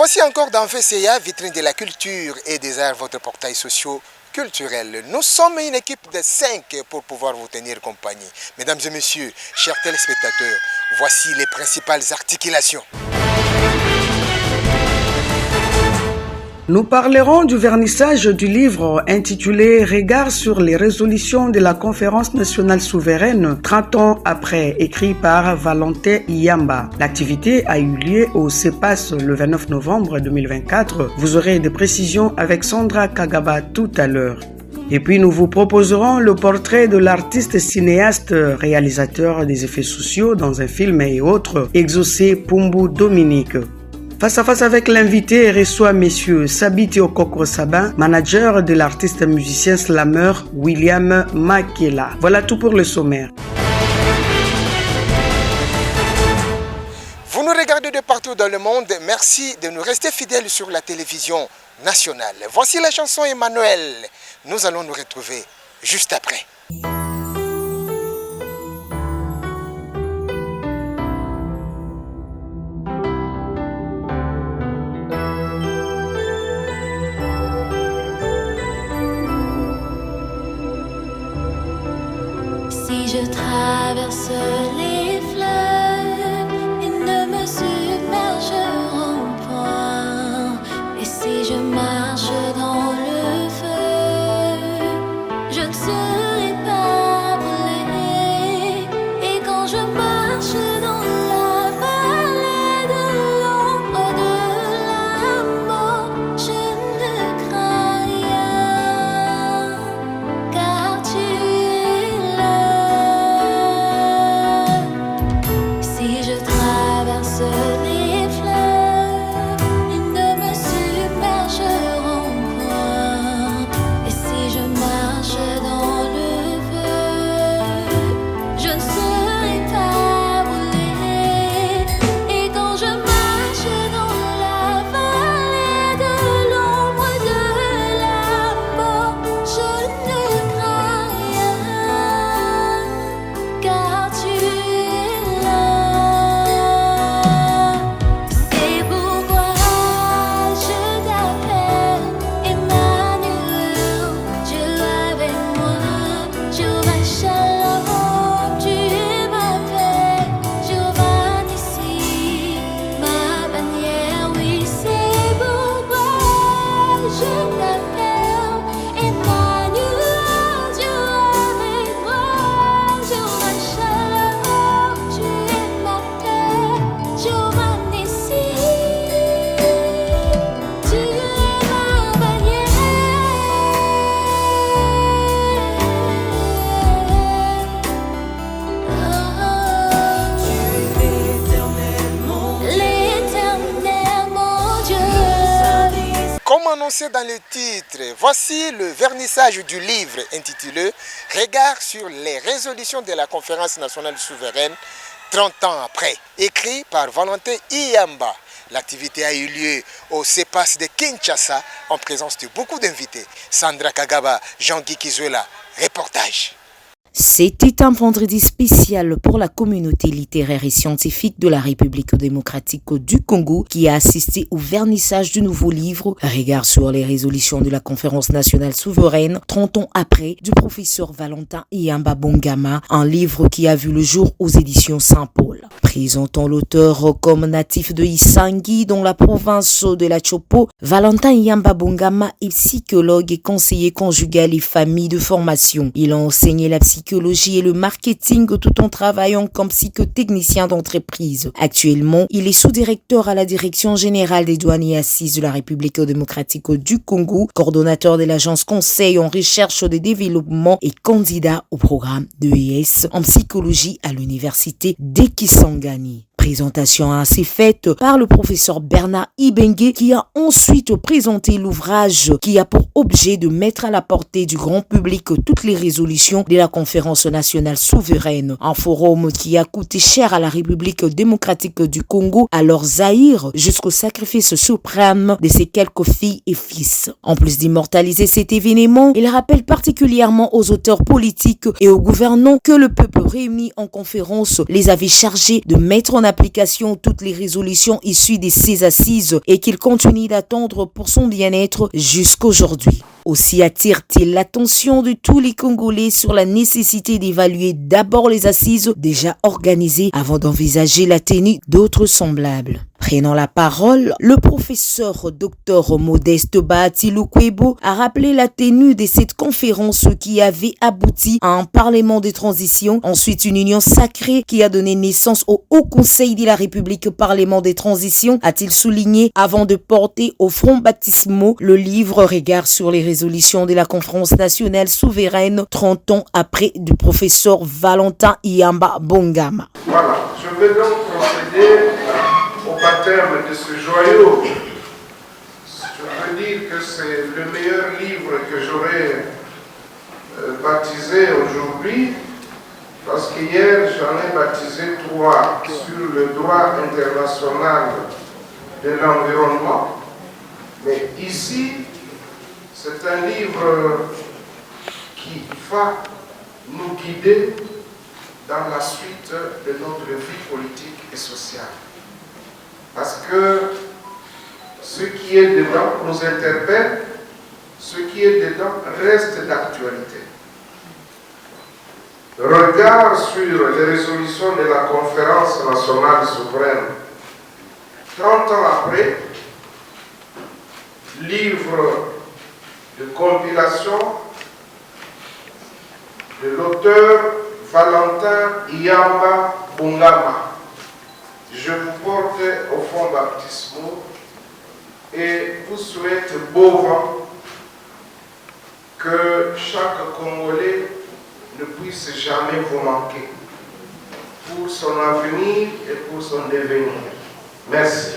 voici encore dans VCA, vitrine de la culture et des arts, votre portail socio-culturel. Nous sommes une équipe de 5 pour pouvoir vous tenir compagnie. Mesdames et messieurs, chers téléspectateurs, voici les principales articulations. Nous parlerons du vernissage du livre intitulé « Regard sur les résolutions de la Conférence nationale souveraine 30 ans après » écrit par Valentin Iyamba. L'activité a eu lieu au CEPAS le 29 novembre 2024. Vous aurez des précisions avec Sandra Kagaba tout à l'heure. Et puis nous vous proposerons le portrait de l'artiste cinéaste réalisateur des effets sociaux dans un film et autres, Exaucé Pumbu Dominique. Face à face avec l'invité reçoit messieurs Sabiti Okoko Sabin, manager de l'artiste musicien slammer William Makela. Voilà tout pour le sommaire. Vous nous regardez de partout dans le monde. Merci de nous rester fidèles sur la télévision nationale. Voici la chanson Emmanuel. Nous allons nous retrouver juste après. Si je traverse les fleuves, ils ne me submergeront point. Et si je marche dans le feu, je ne serai pas brûlée. Et quand je marche dans la vallée de l'ombre de la mort, je ne crains rien, car tu es là. Si je traverse les fleuves, ils ne me submergeront point. Et si je marche dans le feu, je ne serai pas brûlée. Et quand je marche dans la vallée de l'ombre de la mort, je ne crains rien, car tu es là. C'est pourquoi je t'appelle Emmanuel, Dieu avec moi, Jéhovah Shalom, tu es ma paix, Jéhovah Nissi, ma bannière, oui, c'est pourquoi je t'appelle Emmanuel, Dieu avec moi, Jéhovah Shalom, tu es ma paix, Jéhovah Nissi, tu es ma bannière. L'Éternel, mon Dieu. Comme annoncé dans le titre, voici le vernissage du livre intitulé « Regard sur les résolutions de la Conférence nationale souveraine 30 ans après », écrit par Valentin Iyamba. L'activité a eu lieu au CEPAS de Kinshasa en présence de beaucoup d'invités. Sandra Kagaba, Jean-Guy Kizuela, reportage. C'était un vendredi spécial pour la communauté littéraire et scientifique de la République démocratique du Congo qui a assisté au vernissage du nouveau livre « Regard sur les résolutions de la Conférence nationale souveraine 30 ans après » du professeur Valentin Iyamba Bongama, un livre qui a vu le jour aux éditions Saint-Paul. Présentant l'auteur comme natif de Isangi dans la province de la Chopo, Valentin Iyamba Bongama est psychologue et conseiller conjugal et famille de formation. Il a enseigné la psychologie et le marketing tout en travaillant comme psychotechnicien d'entreprise. Actuellement, il est sous-directeur à la Direction générale des douanes et assises de la République démocratique du Congo, coordonnateur de l'agence conseil en recherche de développement et candidat au programme d'ES en psychologie à l'université d'Ekisangani. Présentation ainsi faite par le professeur Bernard Ibengue qui a ensuite présenté l'ouvrage qui a pour objet de mettre à la portée du grand public toutes les résolutions de la Conférence nationale souveraine. Un forum qui a coûté cher à la République démocratique du Congo, alors Zaïre, jusqu'au sacrifice suprême de ses quelques filles et fils. En plus d'immortaliser cet événement, il rappelle particulièrement aux auteurs politiques et aux gouvernants que le peuple réuni en conférence les avait chargés de mettre en application toutes les résolutions issues de ces assises et qu'il continue d'attendre pour son bien-être jusqu'aujourd'hui. Aussi attire-t-il l'attention de tous les Congolais sur la nécessité d'évaluer d'abord les assises déjà organisées avant d'envisager la tenue d'autres semblables. Prenant la parole, le professeur Dr Modeste Bahati Lukwebo a rappelé la tenue de cette conférence qui avait abouti à un parlement de transition, ensuite une union sacrée qui a donné naissance au Haut Conseil de la République Parlement des transitions, a-t-il souligné avant de porter au front baptismaux le livre Regard sur les résolutions de la Conférence nationale souveraine 30 ans après du professeur Valentin Iyamba Bongama. Voilà, je vais donc procéder au baptême de ce joyau. Je peux dire que c'est le meilleur livre que j'aurais baptisé aujourd'hui, parce qu'hier j'en ai baptisé 3 sur le droit international de l'environnement. Mais ici, c'est un livre qui va nous guider dans la suite de notre vie politique et sociale. Parce que ce qui est dedans nous interpelle, ce qui est dedans reste d'actualité. Regard sur les résolutions de la Conférence nationale souveraine, 30 ans après, livre de compilation de l'auteur Valentin Iyamba Bongama. Je vous porte au fond baptismaux et vous souhaite beau vent, que chaque Congolais ne puisse jamais vous manquer pour son avenir et pour son devenir. Merci.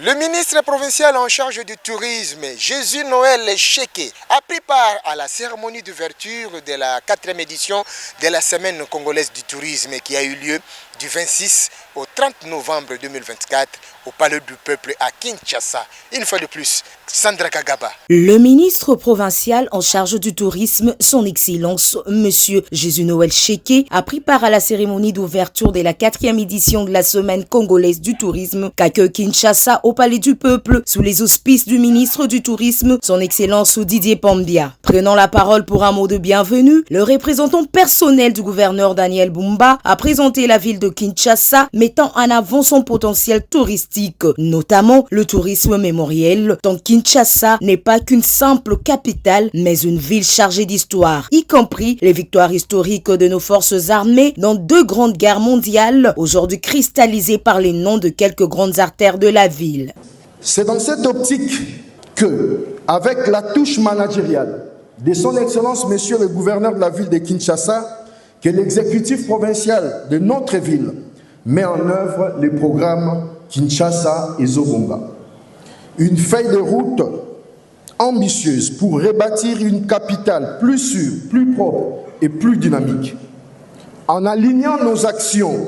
Le ministre provincial en charge du tourisme, Jésus Noël Cheke, a pris part à la cérémonie d'ouverture de la 4e édition de la Semaine congolaise du tourisme qui a eu lieu du 26 au 30 novembre 2024 au Palais du Peuple à Kinshasa. Une fois de plus, Sandra Kagaba. Le ministre provincial en charge du tourisme, son Excellence, Monsieur Jésus Noël Cheke, a pris part à la cérémonie d'ouverture de la 4e édition de la Semaine congolaise du tourisme qu'accueille Kinshasa au Palais du Peuple sous les auspices du ministre du Tourisme, son Excellence Didier Pambia. Prenant la parole pour un mot de bienvenue, le représentant personnel du gouverneur Daniel Bumba a présenté la ville de Kinshasa, mettant en avant son potentiel touristique, notamment le tourisme mémoriel, tant Kinshasa n'est pas qu'une simple capitale, mais une ville chargée d'histoire, y compris les victoires historiques de nos forces armées dans 2 grandes guerres mondiales, aujourd'hui cristallisées par les noms de quelques grandes artères de la ville. C'est dans cette optique que, avec la touche managériale de son Excellence Monsieur le gouverneur de la ville de Kinshasa, que l'exécutif provincial de notre ville met en œuvre le programme Kinshasa et Zobomba. Une feuille de route ambitieuse pour rebâtir une capitale plus sûre, plus propre et plus dynamique. En alignant nos actions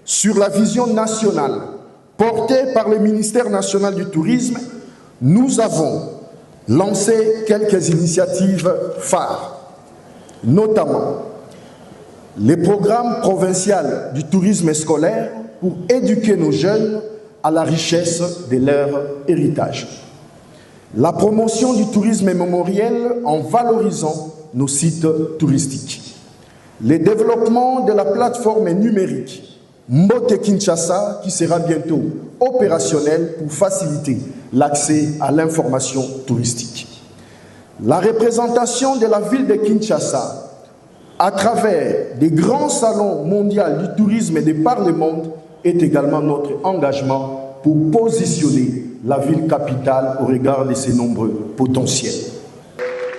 sur la vision nationale portée par le ministère national du tourisme, nous avons lancé quelques initiatives phares, notamment le programme provincial du tourisme scolaire pour éduquer nos jeunes à la richesse de leur héritage. La promotion du tourisme mémoriel en valorisant nos sites touristiques. Le développement de la plateforme numérique Mbote Kinshasa qui sera bientôt opérationnelle pour faciliter l'accès à l'information touristique. La représentation de la ville de Kinshasa à travers des grands salons mondiaux du tourisme et de par le monde est également notre engagement pour positionner la ville capitale au regard de ses nombreux potentiels.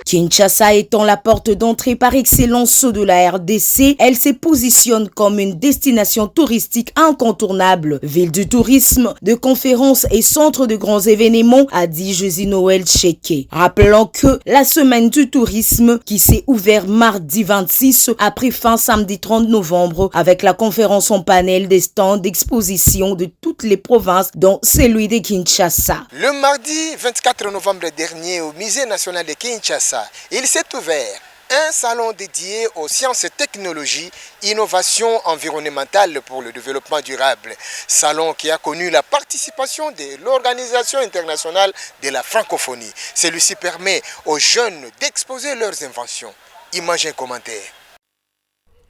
Kinshasa étant la porte d'entrée par excellence de la RDC, elle se positionne comme une destination touristique incontournable. Ville du tourisme, de conférences et centre de grands événements, a dit Josie Noël Cheke. Rappelons que la semaine du tourisme qui s'est ouverte mardi 26 a pris fin samedi 30 novembre avec la conférence en panel des stands d'exposition de toutes les provinces dont celui de Kinshasa. Le mardi 24 novembre dernier au Musée national de Kinshasa, il s'est ouvert un salon dédié aux sciences et technologies, innovation environnementale pour le développement durable. Salon qui a connu la participation de l'Organisation internationale de la francophonie. Celui-ci permet aux jeunes d'exposer leurs inventions. Images et commentaires.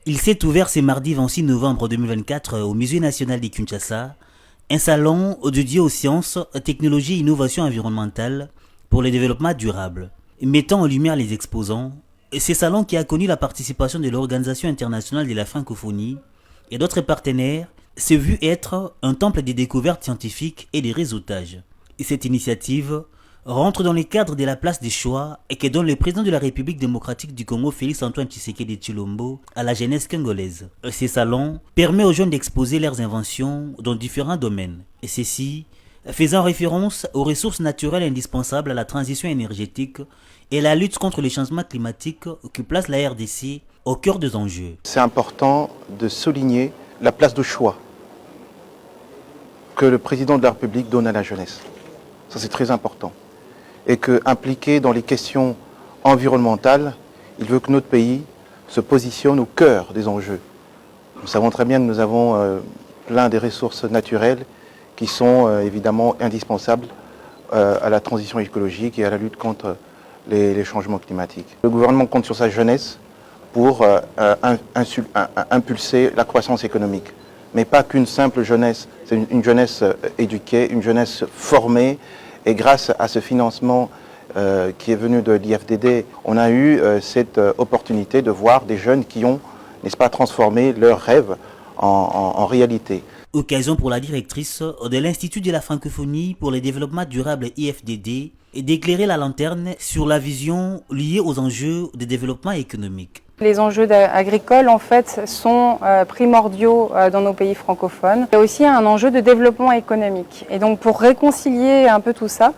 Il s'est ouvert ce mardi 26 novembre 2024 au Musée national de Kinshasa, un salon dédié aux sciences, technologies et innovations environnementales pour le développement durable, mettant en lumière les exposants. Ce salon qui a connu la participation de l'Organisation internationale de la francophonie et d'autres partenaires s'est vu être un temple des découvertes scientifiques et des réseautages. Et cette initiative rentre dans le cadre de la place des choix et que donne le président de la République démocratique du Congo, Félix Antoine Tshisekedi Tshilombo, à la jeunesse congolaise. Ce salon permet aux jeunes d'exposer leurs inventions dans différents domaines, et ceci faisant référence aux ressources naturelles indispensables à la transition énergétique et la lutte contre les changements climatiques qui place la RDC au cœur des enjeux. C'est important de souligner la place de choix que le président de la République donne à la jeunesse. Ça, c'est très important. Et qu'impliqué dans les questions environnementales, il veut que notre pays se positionne au cœur des enjeux. Nous savons très bien que nous avons plein des ressources naturelles qui sont évidemment indispensables à la transition écologique et à la lutte contre les changements climatiques. Le gouvernement compte sur sa jeunesse pour impulser la croissance économique. Mais pas qu'une simple jeunesse, c'est une jeunesse éduquée, une jeunesse formée. Et grâce à ce financement qui est venu de l'IFDD, on a eu cette opportunité de voir des jeunes qui ont, n'est-ce pas, transformé leurs rêves en réalité. Occasion pour la directrice de l'Institut de la francophonie pour le développement durable IFDD d'éclairer la lanterne sur la vision liée aux enjeux de développement économique. Les enjeux agricoles, en fait, sont primordiaux dans nos pays francophones. Il y a aussi un enjeu de développement économique. Et donc, pour réconcilier un peu tout ça,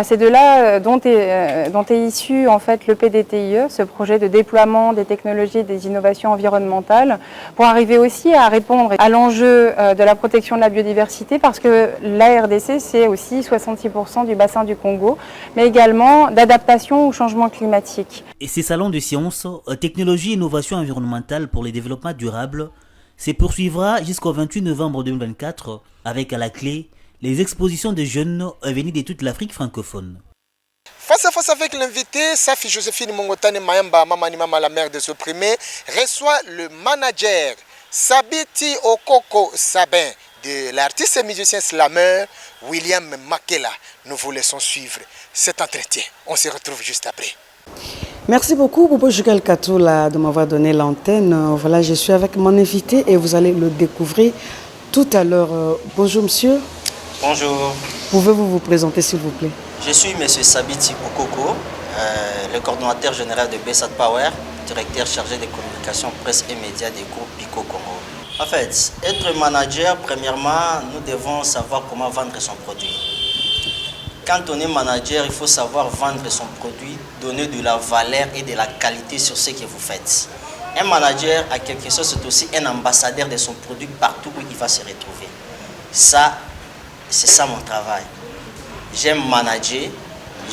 c'est de là dont est issu, en fait, le PDTIE, ce projet de déploiement des technologies et des innovations environnementales, pour arriver aussi à répondre à l'enjeu de la protection de la biodiversité, parce que la RDC, c'est aussi 66% du bassin du Congo, mais également d'adaptation au changement climatique. Et ces salons de sciences, technologies et innovations environnementales pour le développement durable se poursuivra jusqu'au 28 novembre 2024 avec à la clé les expositions de jeunes venus de toute l'Afrique francophone. Face à face avec l'invité, Safi Joséphine Mongotane Mayamba, Mamani Mama, la mère des opprimés, reçoit le manager Sabiti Okoko Sabin de l'artiste et musicien slammer William Makela. Nous vous laissons suivre cet entretien. On se retrouve juste après. Merci beaucoup, Bobo Jugal Katoula, de m'avoir donné l'antenne. Voilà, je suis avec mon invité et vous allez le découvrir tout à l'heure. Bonjour, monsieur. Bonjour. Pouvez-vous vous présenter, s'il vous plaît? Je suis M. Sabiti Okoko, le coordonnateur général de Bessat Power, directeur chargé des communications, presse et médias des groupes Pico Congo. En fait, être manager, premièrement, nous devons savoir comment vendre son produit. Quand on est manager, il faut savoir vendre son produit, donner de la valeur et de la qualité sur ce que vous faites. Un manager, à quelque chose, c'est aussi un ambassadeur de son produit partout où il va se retrouver. Ça, c'est ça mon travail. J'aime manager,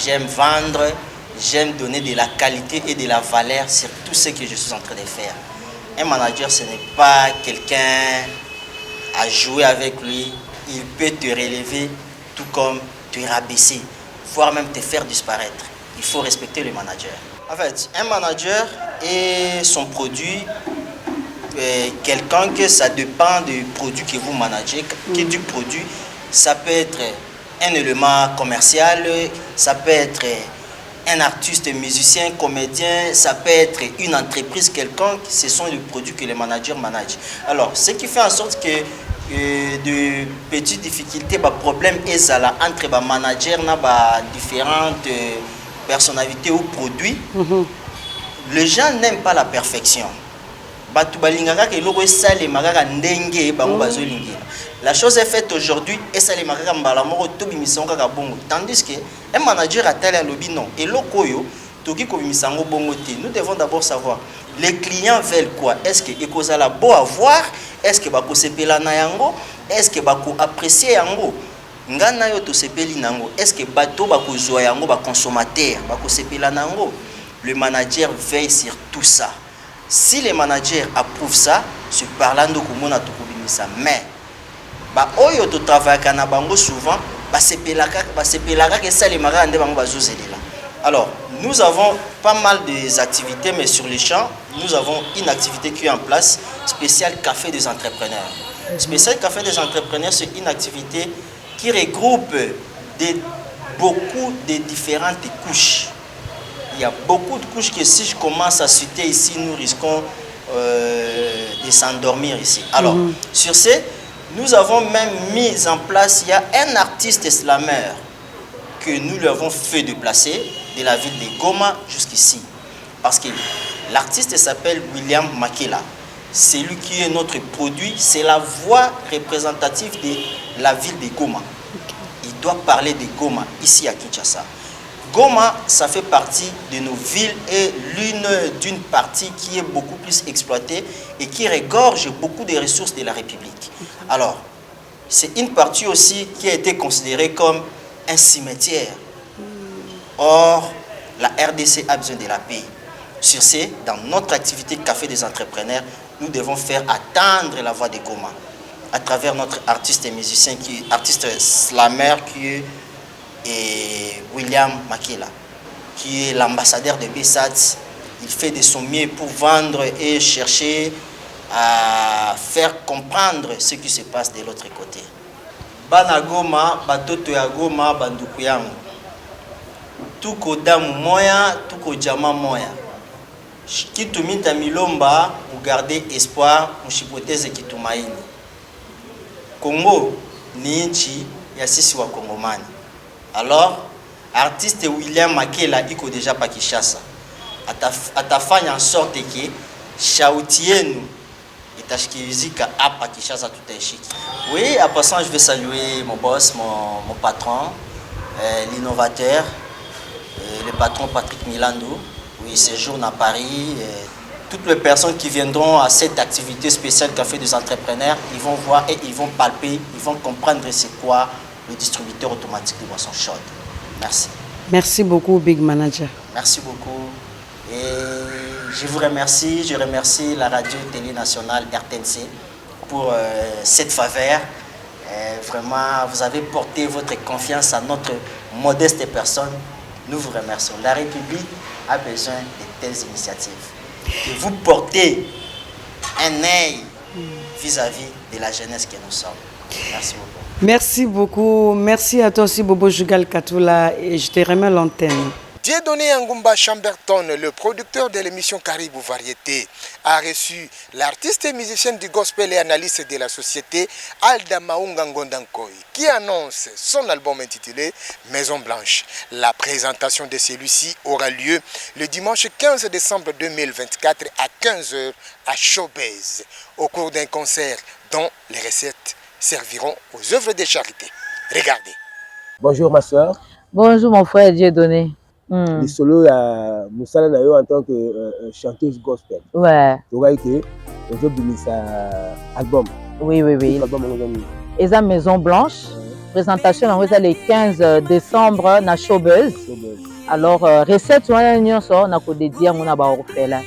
j'aime vendre, j'aime donner de la qualité et de la valeur sur tout ce que je suis en train de faire. Un manager, ce n'est pas quelqu'un à jouer avec lui. Il peut te relever tout comme te rabaisser, voire même te faire disparaître. Il faut respecter le manager. En fait, un manager et son produit, quelqu'un que ça dépend du produit que vous managez, que du produit, ça peut être un élément commercial, ça peut être un artiste, musicien, comédien, ça peut être une entreprise quelconque, ce sont les produits que les managers managent. Alors, ce qui fait en sorte que de petites difficultés, problèmes entre les managers, différentes personnalité ou produit, les gens n'aiment pas la perfection. La chose est faite aujourd'hui et ça les tandis que un manager a tel lobby non et lokoyo nous devons d'abord savoir les clients veulent quoi. Est-ce que ekozala beau à voir, est-ce que bako sepela na yango, est-ce que bako apprécier yango ngana yo to sepeli nango, est-ce que bato bako zoa yango ba consommateur bako sepela nango. Le manager veille sur tout ça. Si les managers approuvent ça, c'est parlant de comment on ça. Mais, oyo to travail kana bango souvent, sepelaka que ça les magas ande bango bazozeli là. Alors, nous avons pas mal des activités, mais sur les champs, nous avons une activité qui est en place, spéciale café des entrepreneurs. Spécial café des entrepreneurs, c'est une activité qui regroupe beaucoup de différentes couches. Il y a beaucoup de couches que si je commence à citer ici, nous risquons de s'endormir ici. Alors, sur ce, nous avons même mis en place, il y a un artiste slammer que nous lui avons fait déplacer de la ville de Goma jusqu'ici. Parce que l'artiste s'appelle William Makela. C'est lui qui est notre produit, c'est la voix représentative de la ville de Goma. Il doit parler de Goma ici à Kinshasa. Goma, ça fait partie de nos villes et d'une partie qui est beaucoup plus exploitée et qui regorge beaucoup des ressources de la République. Alors, c'est une partie aussi qui a été considérée comme un cimetière. Or, la RDC a besoin de la paix. Sur ce, dans notre activité Café des entrepreneurs, nous devons faire attendre la voix de Goma à travers notre artiste et musicien, artiste slammer qui est William Makela, qui est l'ambassadeur de BESAT. Il fait de son mieux pour vendre et chercher à faire comprendre ce qui se passe de l'autre côté. Bana Goma, batoto ya Goma, banduku yangu. Tuko damu moya, tuko jama moya. Kitumita milomba, vous gardez espoir, mshipoteze kitumaini. Congo ni nchi ya sisi wa Kongomani. Alors, artiste William Makela iko déjà pa Kinshasa. Atafanya en sorte que shauti yenu itashikizika hapa Kinshasa tutaishiki. Oui, en passant, je vais saluer mon boss, mon patron, l'innovateur, le patron Patrick Milando. Oui, séjourne à Paris. Toutes les personnes qui viendront à cette activité spéciale Café des entrepreneurs, ils vont voir et ils vont palper, ils vont comprendre c'est quoi le distributeur automatique de boissons chaudes. Merci. Merci beaucoup, Big Manager. Merci beaucoup. Et je vous remercie. Je remercie la radio télé nationale RTNC pour cette faveur. Vraiment, vous avez porté votre confiance à notre modeste personne. Nous vous remercions. La République a besoin de telles initiatives. Et vous portez un œil vis-à-vis de la jeunesse que nous sommes. Merci beaucoup. Merci beaucoup. Merci à toi aussi, Bobo Jugal Katoula. Et je te remets l'antenne. Dieudonné Angumba Chamberton, le producteur de l'émission Caribou Variété, a reçu l'artiste et musicienne du gospel et analyste de la société Alda Maunga Ngondankoy, qui annonce son album intitulé Maison Blanche. La présentation de celui-ci aura lieu le dimanche 15 décembre 2024 à 15h à Showbase, au cours d'un concert dont les recettes serviront aux œuvres de charité. Regardez. Bonjour ma soeur. Bonjour mon frère Dieudonné. Le solo à Moussala Nayo en tant que chanteuse gospel. Ouais. Tu vois que aujourd'hui c'est album. Oui. Et ça Maison Blanche. Présentation le 15 décembre à Showbuzz. Alors recette on a dédié à mon orphelin.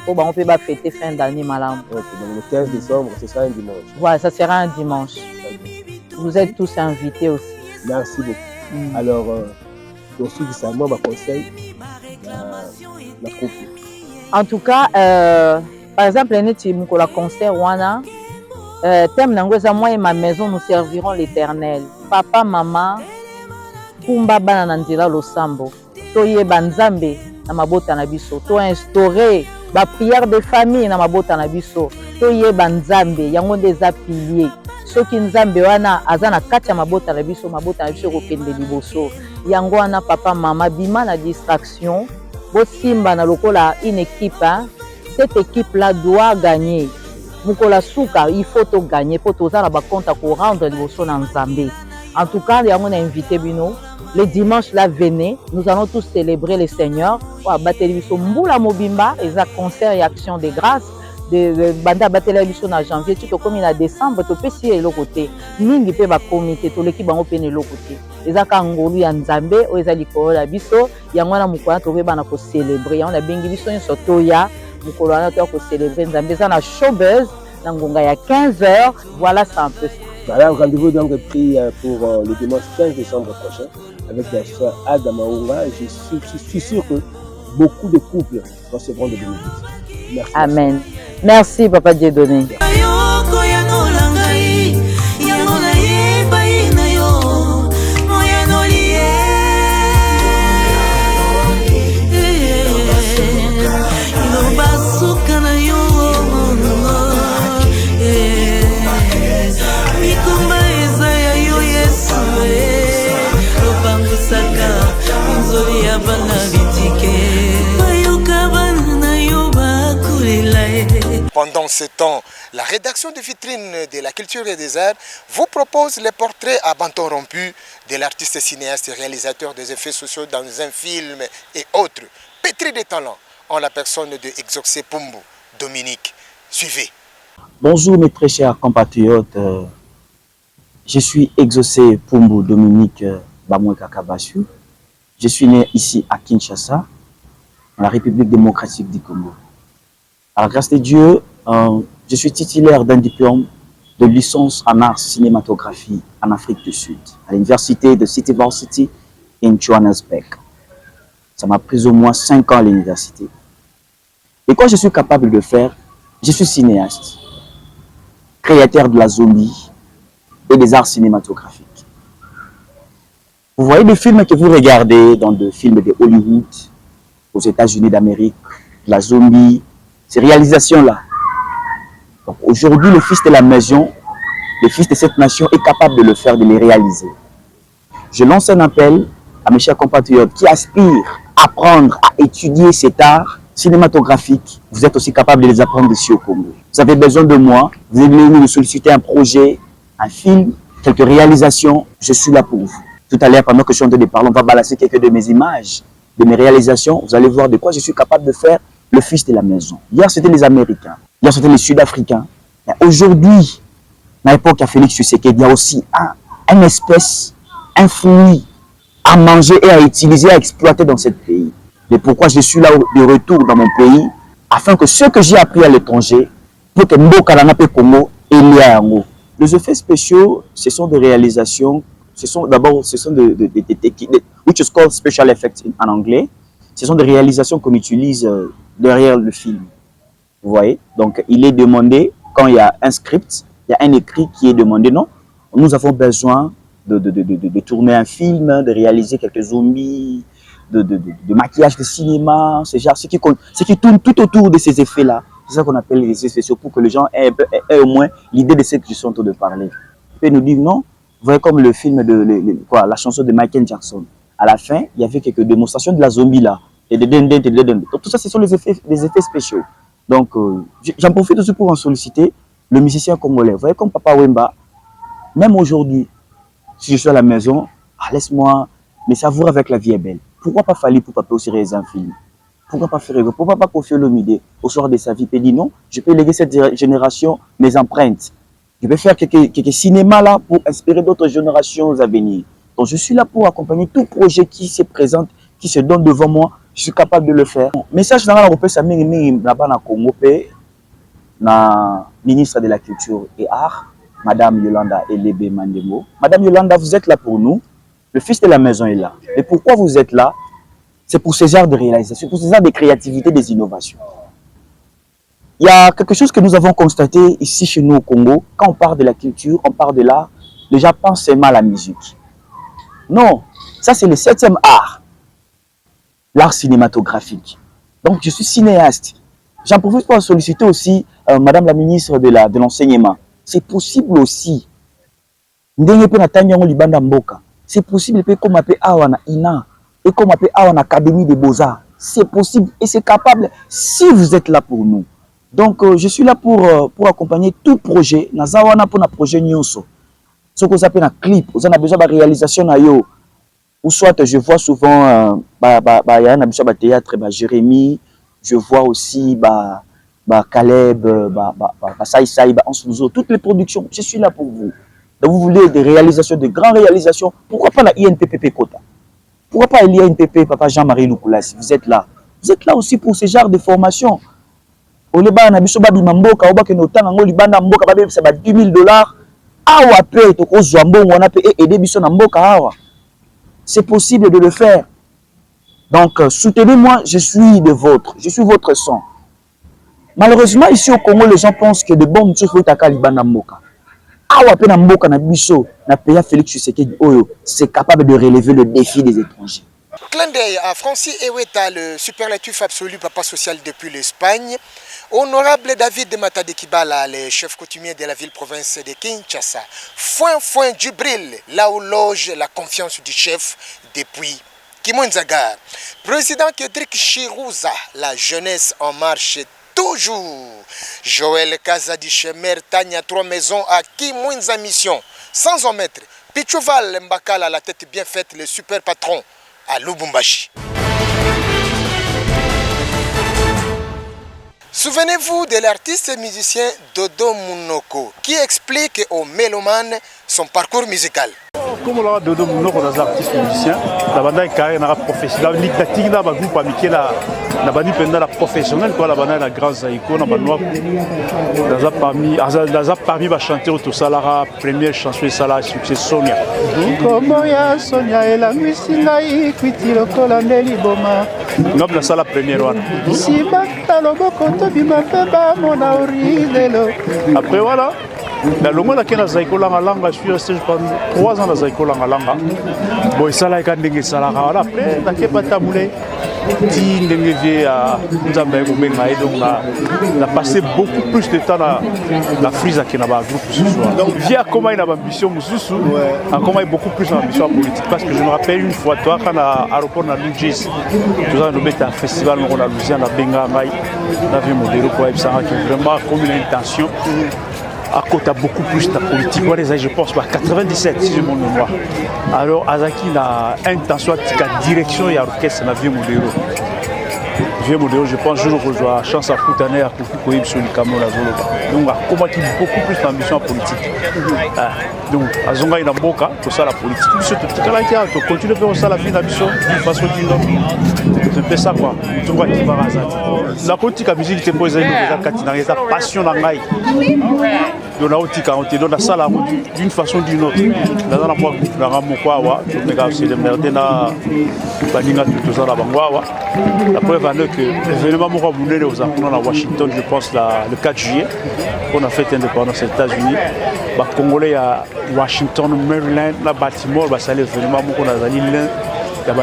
On peut pas fêter fin d'année malam. Donc le 15 décembre, ce sera un dimanche. Ouais, ça sera un dimanche. Vous êtes tous invités aussi. Merci beaucoup. Alors aussi récemment ma conseil la couple. En tout cas par exemple la concert wana thème nangoza moi et ma maison nous servirons l'Éternel. Papa maman kumba bana nandira losambo toyeba nzambe na mabota na biso to instaurer ba prière de famille na mabota na biso toyeba nzambe yango ndeza pilier soki nzambe wana aza na kati ya mabota na biso ko pende liboso yango wana papa mama bima na distraction bosimba na lokola une équipe hein. Cette équipe là doit gagner mukola suka il faut to gagner pour toza na ba compte ko rendre liboso na Nzambe. En tout cas yango na invité bino le dimanche là venez nous allons tous célébrer le Seigneur wa bateli biso mbula mobimba eza concert et action de grâce de banda batela biso na janvier tu to komi na décembre to pesi eloko te mingi pe ba comité to leki bango pe eloko te eza ka ngolu ya Nzambe o eza likolo la biso yango na mukwana to pe bana ko célébrer yango na bengi biso nyonso to ya mukolo wana to ko célébrer Nzambe eza na showbuzz na ngonga ya 15h voilà c'est un peu ça. Voilà, rendez-vous donc pris pour le dimanche 15 décembre prochain avec la sœur Ada Maunga. Je suis sûr que beaucoup de couples recevront de bénédictions. Merci. Amen. Merci Papa Dieudonné. Pendant ce temps, la rédaction de vitrine de la culture et des arts vous propose les portraits à bâton rompu de l'artiste cinéaste et réalisateur des effets sociaux dans un film et autres, pétri de talent, en la personne de Exaucé Pumbu. Dominique, suivez. Bonjour mes très chers compatriotes, je suis Exaucé Pumbu Dominique Bamoueka Kabasu. Je suis né ici à Kinshasa, dans la République démocratique du Congo. À la grâce de Dieu, je suis titulaire d'un diplôme de licence en art cinématographie en Afrique du Sud, à l'université de City Varsity in Johannesburg. Ça m'a pris au moins 5 ans à l'université. Et quoi je suis capable de faire, je suis cinéaste, créateur de la zombie et des arts cinématographiques. Vous voyez les films que vous regardez dans des films de Hollywood, aux États-Unis d'Amérique, la zombie, ces réalisations-là. Donc aujourd'hui, le fils de la maison, le fils de cette nation est capable de le faire, de les réaliser. Je lance un appel à mes chers compatriotes qui aspirent à apprendre, à étudier cet art cinématographique. Vous êtes aussi capable de les apprendre ici au Congo. Vous avez besoin de moi, vous voulez nous solliciter un projet, un film, quelques réalisations, je suis là pour vous. Tout à l'heure, pendant que je suis en train de parler, on va balancer quelques de mes images, de mes réalisations. Vous allez voir de quoi je suis capable de faire le fils de la maison. Hier, c'était les Américains. Hier, c'était les Sud-Africains. Aujourd'hui, à l'époque à Félix Tshisekedi, il y a aussi un espèce, un fruit à manger et à utiliser, à exploiter dans ce pays. Et pourquoi je suis là de retour dans mon pays, afin que ce que j'ai appris à l'étranger, pour que Mboka Lanape Congo et Liango. Les effets spéciaux, ce sont des réalisations, ce sont des which is called special effects en anglais. Ce sont des réalisations qu'on utilise derrière le film. Vous voyez? Donc, il est demandé, quand il y a un script, il y a un écrit qui est demandé, non? Nous avons besoin de tourner un film, de réaliser quelques zombies, de maquillage de cinéma, ce qui tourne tout autour de ces effets-là. C'est ça qu'on appelle les effets spéciaux pour que les gens aient au moins l'idée de ce que je suis en train de parler. Et nous dire non, vous voyez comme le film la chanson de Michael Jackson. À la fin, il y avait quelques démonstrations de la zombie là. Donc tout ça, ce sont les effets spéciaux. Donc j'en profite aussi pour en solliciter le musicien congolais. Vous voyez comme Papa Wemba, même aujourd'hui, si je suis à la maison, laisse-moi me savourer avec La vie est belle. Pourquoi pas Fali pour Papa aussi réaliser un film? Pourquoi pas faire? Pourquoi pas Koffi Olomide au soir de sa vie? Il dit non, je peux léguer cette génération mes empreintes. Je vais faire quelques cinémas là pour inspirer d'autres générations à venir. Donc je suis là pour accompagner tout projet qui se présente, qui se donne devant moi. Je suis capable de le faire. Message dans la Congo, la ministre de la Culture et Art, Madame Yolanda Elebe Mandemo. Madame Yolanda, vous êtes là pour nous. Le fils de la maison est là. Et pourquoi vous êtes là? C'est pour ces genres de réalisation, pour ces genres de créativité, des innovations. Il y a quelque chose que nous avons constaté ici chez nous au Congo. Quand on parle de la culture, on parle de l'art, les gens pensent seulement à la musique. Non, ça c'est le 7e art. L'art cinématographique. Donc je suis cinéaste. J'en profite pour solliciter aussi Madame la ministre de l'enseignement. C'est possible aussi. C'est possible, et comme appelle Awana Ina, et comme appelle Awana Académie des Beaux-Arts. C'est possible et c'est capable si vous êtes là pour nous. Donc, je suis là pour accompagner tout projet. Nazawana pour un projet Nyonso. Ce qu'on appelle un clip, vous en avez besoin de réalisation. Ou soit je vois souvent, y a un théâtre, Jérémy, je vois aussi Caleb, Saï, Ansouzo, toutes les productions. Je suis là pour vous. Donc, vous voulez des réalisations, de grandes réalisations. Pourquoi pas la INPPP Kota? Pourquoi pas l'INPP, Papa Jean-Marie Loukoulas? Vous êtes là. Vous êtes là aussi pour ce genre de formation. Au Liban, on a mis Babi Mamboka, au Baké Notan, au Liban, Mamboka, ça va $10 000. Awa peut être au Zouambo, on a payé aider Bisson Mamboka Awa. C'est possible de le faire. Donc, soutenez-moi, je suis de vôtre. Je suis votre sang. Malheureusement, ici au Congo, les gens pensent que de bons choses sont à Liban Mamboka. Awa peut Mamboka na Bisso, na Péa Félix Tshisekedi Oyo, c'est capable de relever le défi des étrangers. Clin d'œil à Francis Eweta, le superlatif absolu papa social depuis l'Espagne. Honorable David de Matade Kibala, le chef coutumier de la ville-province de Kinshasa. Foin Djibril, là où loge la confiance du chef depuis Kimonzagar. Président Kedrick Chirouza, la jeunesse en marche toujours. Joël Kazadi Chemer, Tania 3 maisons à Kimonza Mission. Sans omettre, Pichouval Mbakala, la tête bien faite, le super patron à Lubumbashi. Souvenez-vous de l'artiste et musicien Dodo Mounoko qui explique aux mélomanes son parcours musical. Comme on a Dodo Mounoko, on a artiste musicien, la bande est carré dans la profession. La dictatique dans le groupe amical, la bande est dans la professionnelle, quoi, la bande est la grande zaïko, la bande est parmi va chanter au Salara, première chanson de Salara, succès Sonia. Comment ya Sonia et la musina ikwiti lokola ndeli boma. Ngam na sala première one. Si bakta loboko to bima peba mona orilelo. Après voilà. La longue la kena zaiko langa je suis resté pendant 3 ans dans zaiko langa. Bon ça là quand ndenge sala voilà après na kepa tamoulé ti ndenge vie à nzamba ko benga et donc na passé beaucoup plus de temps dans la frise à kena ba groupe ce soir. Donc via comment il a ambition mususu comment il beaucoup plus ambition politique parce que je me rappelle une fois toi quand à aéroport na Lugis nous avons nommé un festival on a Louisiane à benga mai na vie modèle pour ça qui vraiment comme une intention à côté beaucoup plus de politique. Moi, je pense à 97, si je me mémoire. Alors, Azaki a intention de direction et orchestre dans Vieux Modéro. Vieux Modéro, je pense que je rejoins chance à Koutané, à Koukouyib sur le Cameroun. Donc, à combattre beaucoup plus d'ambition politique. Donc, à Zonga, il y a Boka, pour ça la politique. Surtout, tu continues à faire ça la vie d'ambition d'une façon ou d'une autre. C'est un peu ça, quoi. La politique à musique, c'est pour les amis, la passion dans l'aïe. Donc, on donne ça d'une façon ou d'une autre. Dans la fois, on a la preuve en est que l'événement à Washington, je pense le 4 juillet, on a fait l'indépendance aux États-Unis. Les Congolais à Washington, Maryland, la Baltimore, c'est l'événement qu'on a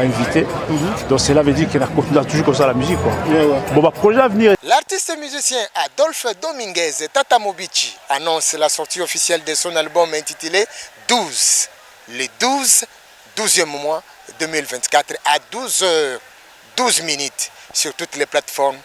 invité. Donc cela veut dire qu'on a toujours comme ça la musique. Bon, projet à venir. L'artiste musicien Adolphe Dominguez Tata Mobichi annonce la sortie officielle de son album intitulé 12. Le 12e mois 2024 à 12h12 sur toutes les plateformes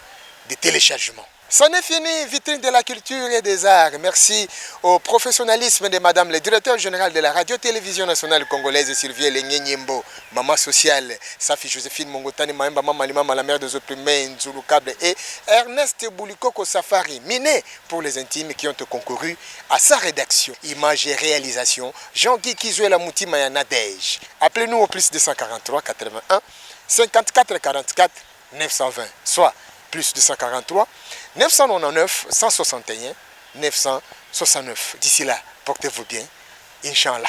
de téléchargement. C'en est fini, vitrine de la culture et des arts. Merci au professionnalisme de Madame le directeur général de la radio-télévision nationale congolaise, Sylvie Lenyenyembo, Maman sociale, Safi Joséphine Mongotani, Maëmba Mamalima, la mère des opprimés, Nzulu Kable et Ernest Boulikoko Safari, Miné pour les intimes qui ont concouru à sa rédaction. Images et réalisation, Jean-Guy Kizoué la Moutima et Nadège. Appelez-nous au plus 243 81 54 44 920, soit plus 243 999 161 969. D'ici là, portez-vous bien. Inch'Allah.